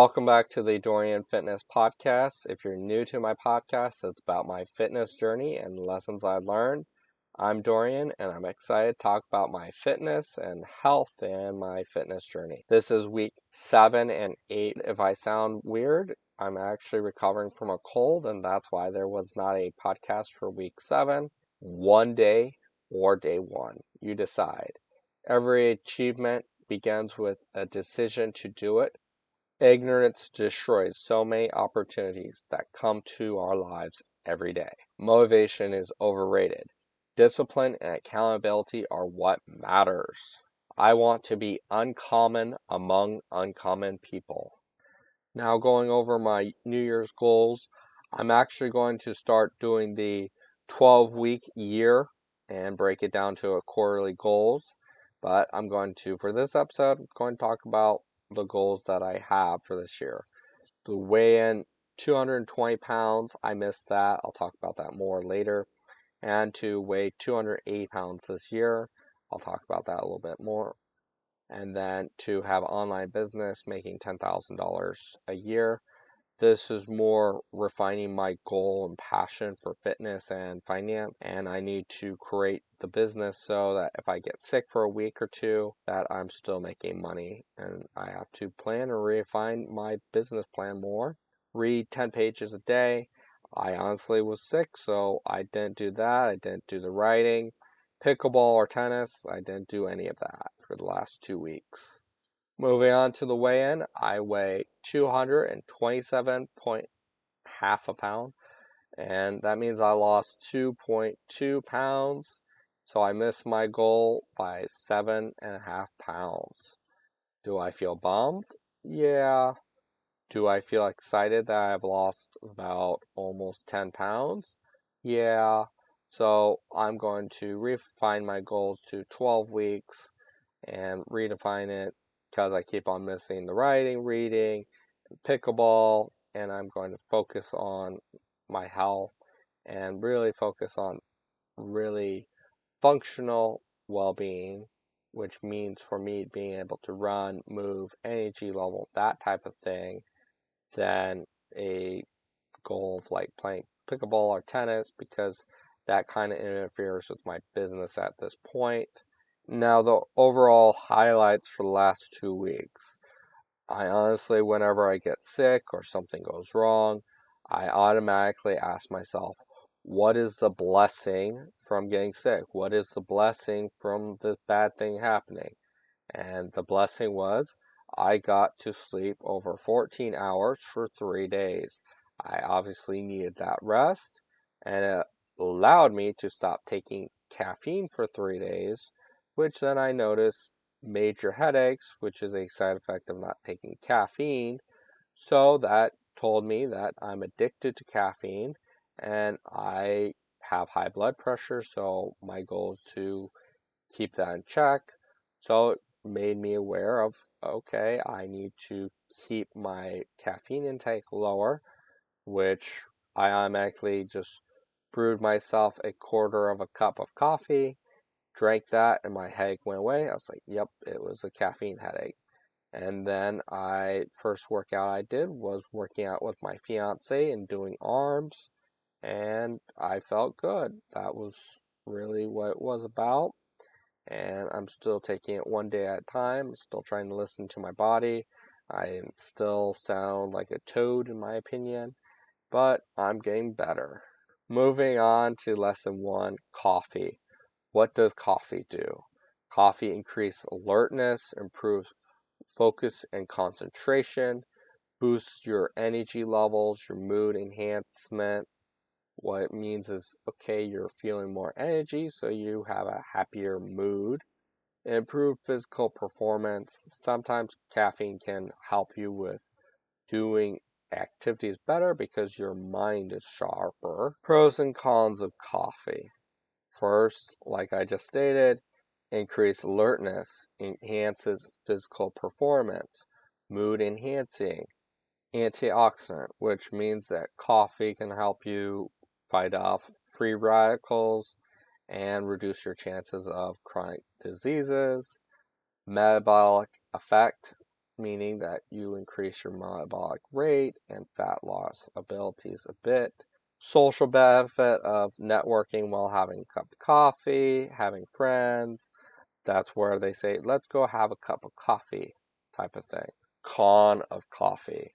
Welcome back to the Dorian Fitness Podcast. If you're new to my podcast, it's about my fitness journey and lessons I learned. I'm Dorian, and I'm excited to talk about my fitness and health and my fitness journey. This is week 7 and 8. If I sound weird, I'm actually recovering from a cold, and that's why there was not a podcast for week 7. One day or day 1, you decide. Every achievement begins with a decision to do it. Ignorance destroys so many opportunities that come to our lives every day. Motivation is overrated. Discipline and accountability are what matters. I want to be uncommon among uncommon people. Now going over my New Year's goals, I'm actually going to start doing the 12-week year and break it down to a quarterly goals. But I'm going to, for this episode, I'm going to talk about the goals that I have for this year. To weigh in 220 pounds, I missed that. I'll talk about that more later. And to weigh 280 pounds this year, I'll talk about that a little bit more. And then to have online business making $10,000 a year. This is more refining my goal and passion for fitness and finance, and I need to create the business so that if I get sick for a week or two, that I'm still making money, and I have to plan and refine my business plan more. Read 10 pages a day. I honestly was sick, so I didn't do that. I didn't do the writing. Pickleball or tennis, I didn't do any of that for the last 2 weeks. Moving on to the weigh-in, I weigh 227.5 a pound, and that means I lost 2.2 pounds, so I missed my goal by 7.5 pounds. Do I feel bummed? Yeah. Do I feel excited that I've lost about almost 10 pounds? Yeah. So I'm going to refine my goals to 12 weeks and redefine it, because I keep on missing the writing, reading, pickleball, and I'm going to focus on my health and really focus on really functional well-being, which means for me being able to run, move, energy level, that type of thing, than a goal of like playing pickleball or tennis, because that kind of interferes with my business at this point. Now, the overall highlights for the last 2 weeks. I honestly, whenever I get sick or something goes wrong, I automatically ask myself, what is the blessing from getting sick? What is the blessing from this bad thing happening? And the blessing was I got to sleep over 14 hours for 3 days. I obviously needed that rest, and it allowed me to stop taking caffeine for 3 days, which then I noticed major headaches, which is a side effect of not taking caffeine. So that told me that I'm addicted to caffeine, and I have high blood pressure, so my goal is to keep that in check. So it made me aware of, okay, I need to keep my caffeine intake lower, which I automatically just brewed myself a quarter of a cup of coffee, drank that, and my headache went away. I was like, yep, it was a caffeine headache. And then first workout I did was working out with my fiance and doing arms, and I felt good. That was really what it was about. And I'm still taking it one day at a time, still trying to listen to my body. I still sound like a toad in my opinion, but I'm getting better. Moving on to lesson 1, coffee. What does coffee do? Coffee increases alertness, improves focus and concentration, boosts your energy levels, your mood enhancement. What it means is, okay, you're feeling more energy, so you have a happier mood. Improve physical performance. Sometimes caffeine can help you with doing activities better because your mind is sharper. Pros and cons of coffee. First, like I just stated, increased alertness, enhances physical performance, mood enhancing, antioxidant, which means that coffee can help you fight off free radicals and reduce your chances of chronic diseases. Metabolic effect, meaning that you increase your metabolic rate and fat loss abilities a bit. Social benefit of networking while having a cup of coffee, having friends. That's where they say, let's go have a cup of coffee type of thing. Con of coffee.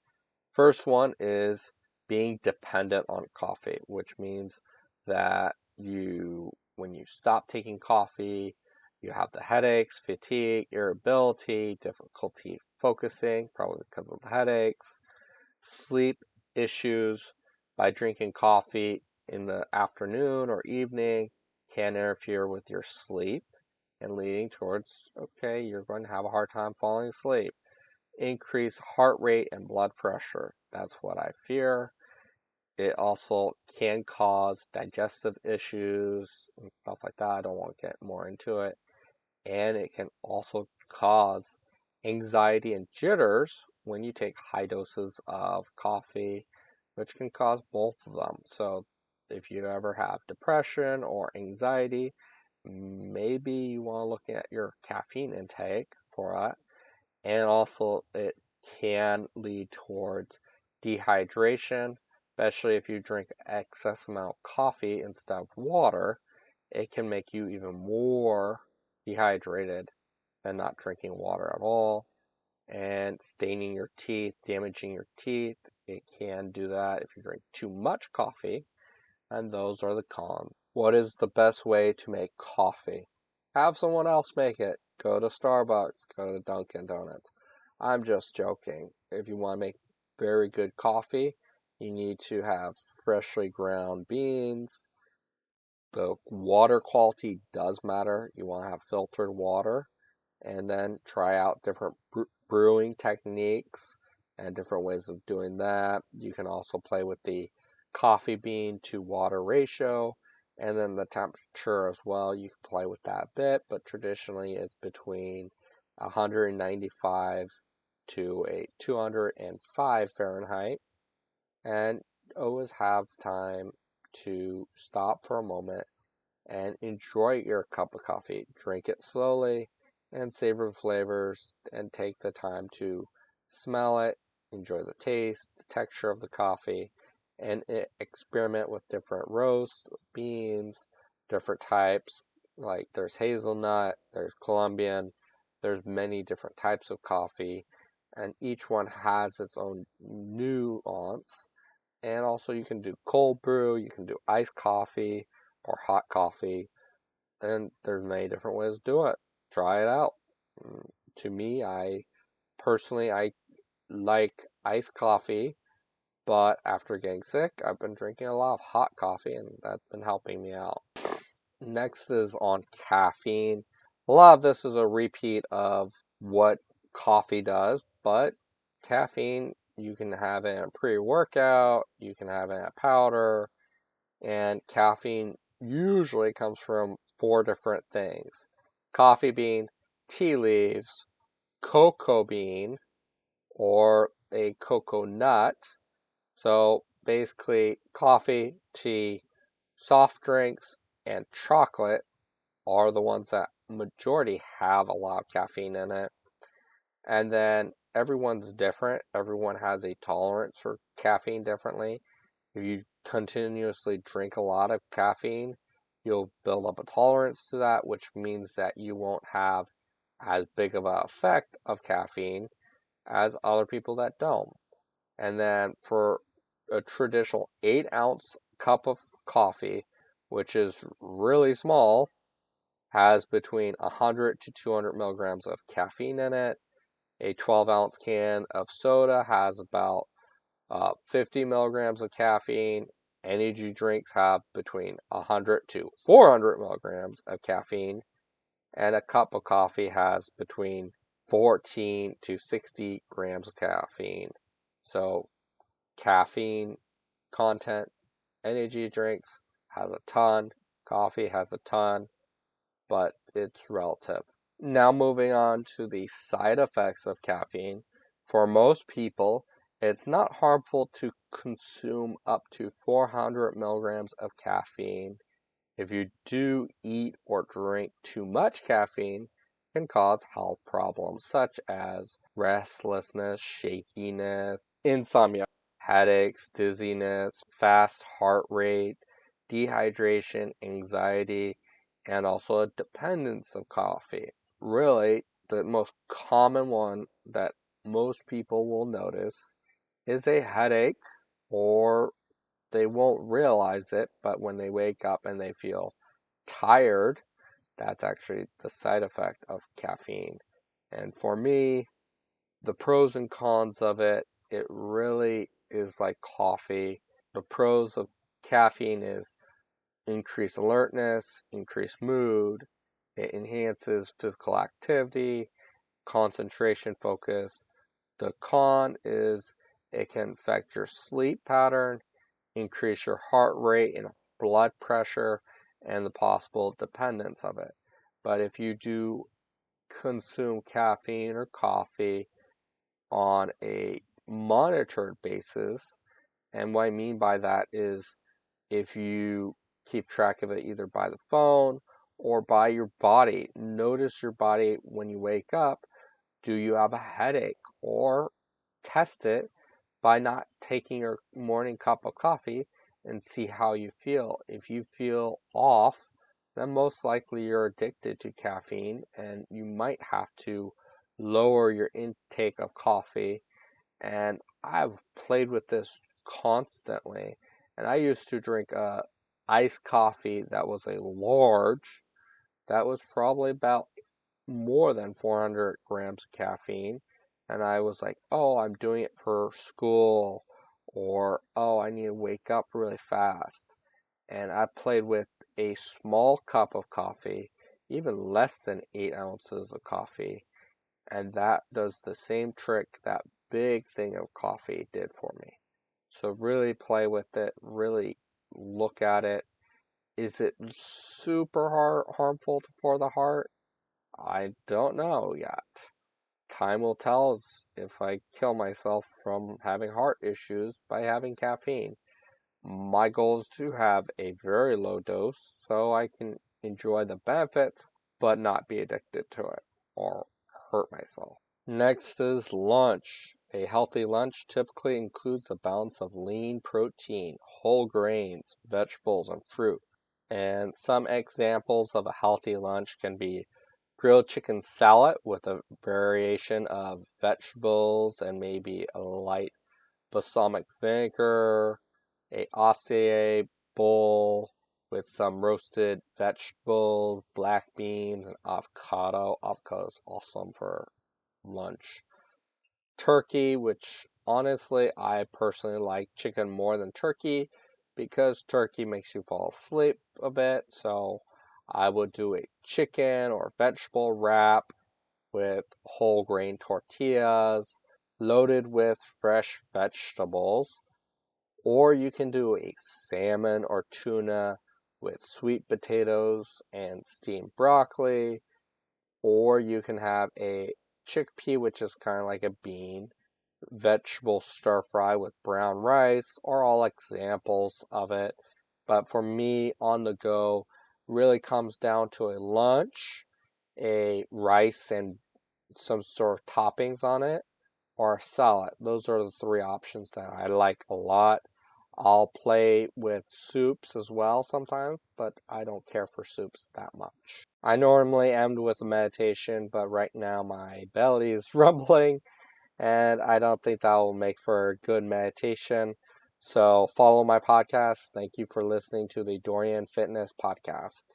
First one is being dependent on coffee, which means that when you stop taking coffee, you have the headaches, fatigue, irritability, difficulty focusing, probably because of the headaches, sleep issues by drinking coffee in the afternoon or evening can interfere with your sleep and leading towards, okay, you're going to have a hard time falling asleep. Increase heart rate and blood pressure. That's what I fear. It also can cause digestive issues and stuff like that. I don't want to get more into it. And it can also cause anxiety and jitters when you take high doses of coffee, which can cause both of them. So if you ever have depression or anxiety, maybe you want to look at your caffeine intake for it. And also it can lead towards dehydration, especially if you drink excess amount of coffee instead of water. It can make you even more dehydrated than not drinking water at all. And staining your teeth, damaging your teeth, it can do that if you drink too much coffee. And those are the cons. What is the best way to make coffee? Have someone else make it. Go to Starbucks, go to Dunkin' Donuts. I'm just joking. If you want to make very good coffee, you need to have freshly ground beans. The water quality does matter. You want to have filtered water. And then try out different brewing techniques and different ways of doing that. You can also play with the coffee bean to water ratio and then the temperature as well. You can play with that a bit, but traditionally it's between 195 to a 205 Fahrenheit. And always have time to stop for a moment and enjoy your cup of coffee. Drink it slowly and savor the flavors and take the time to smell it, enjoy the taste, the texture of the coffee, and experiment with different roasts, beans, different types. Like there's hazelnut, there's Colombian, there's many different types of coffee, and each one has its own nuance. And also you can do cold brew, you can do iced coffee or hot coffee, and there's many different ways to do it. Try it out. To me, I like iced coffee, but after getting sick, I've been drinking a lot of hot coffee, and that's been helping me out. Next is on caffeine. A lot of this is a repeat of what coffee does, but caffeine, you can have it in pre-workout, you can have it in powder, and caffeine usually comes from 4 different things: coffee bean, tea leaves, cocoa bean, or a cocoa nut. So basically, coffee, tea, soft drinks, and chocolate are the ones that majority have a lot of caffeine in it. And then everyone's different. Everyone has a tolerance for caffeine differently. If you continuously drink a lot of caffeine, you'll build up a tolerance to that, which means that you won't have as big of an effect of caffeine as other people that don't. And then for a traditional 8-ounce cup of coffee, which is really small, has between 100 to 200 milligrams of caffeine in it. A 12-ounce can of soda has about 50 milligrams of caffeine. Energy drinks have between 100 to 400 milligrams of caffeine. And a cup of coffee has between 14 to 60 grams of caffeine. So caffeine content, energy drinks has a ton, coffee has a ton, but it's relative. Now moving on to the side effects of caffeine. For most people, it's not harmful to consume up to 400 milligrams of caffeine. If you do eat or drink too much caffeine, can cause health problems such as restlessness, shakiness, insomnia, headaches, dizziness, fast heart rate, dehydration, anxiety, and also a dependence of coffee. Really, the most common one that most people will notice is a headache, or they won't realize it, but when they wake up and they feel tired, that's actually the side effect of caffeine. And for me, the pros and cons of it, it really is like coffee. The pros of caffeine is increased alertness, increased mood, it enhances physical activity, concentration, focus. The con is it can affect your sleep pattern, increase your heart rate and blood pressure, and the possible dependence of it. But if you do consume caffeine or coffee on a monitored basis, and what I mean by that is if you keep track of it either by the phone or by your body, notice your body when you wake up. Do you have a headache? Or test it by not taking your morning cup of coffee and see how you feel. If you feel off, then most likely you're addicted to caffeine and you might have to lower your intake of coffee. And I've played with this constantly. And I used to drink a iced coffee that was a large, that was probably about more than 400 grams of caffeine. And I was like, oh, I'm doing it for school, or oh, I need to wake up really fast. And I played with a small cup of coffee, even less than 8 ounces of coffee. And that does the same trick that big thing of coffee did for me. So really play with it, really look at it. Is it super harmful for the heart? I don't know yet. Time will tell if I kill myself from having heart issues by having caffeine. My goal is to have a very low dose so I can enjoy the benefits but not be addicted to it or hurt myself. Next is lunch. A healthy lunch typically includes a balance of lean protein, whole grains, vegetables, and fruit. And some examples of a healthy lunch can be grilled chicken salad with a variation of vegetables and maybe a light balsamic vinegar, a acai bowl with some roasted vegetables, black beans, and avocado. Avocado is awesome for lunch. Turkey, which honestly I personally like chicken more than turkey because turkey makes you fall asleep a bit. So I would do a chicken or vegetable wrap with whole grain tortillas loaded with fresh vegetables. Or you can do a salmon or tuna with sweet potatoes and steamed broccoli. Or you can have a chickpea, which is kind of like a bean, vegetable stir fry with brown rice, are all examples of it. But for me, on the go really comes down to a lunch, a rice and some sort of toppings on it, or a salad. Those are the three options that I like a lot. I'll play with soups as well sometimes, but I don't care for soups that much. I normally end with a meditation, but right now my belly is rumbling, and I don't think that will make for a good meditation. So follow my podcast. Thank you for listening to the Dorian Fitness Podcast.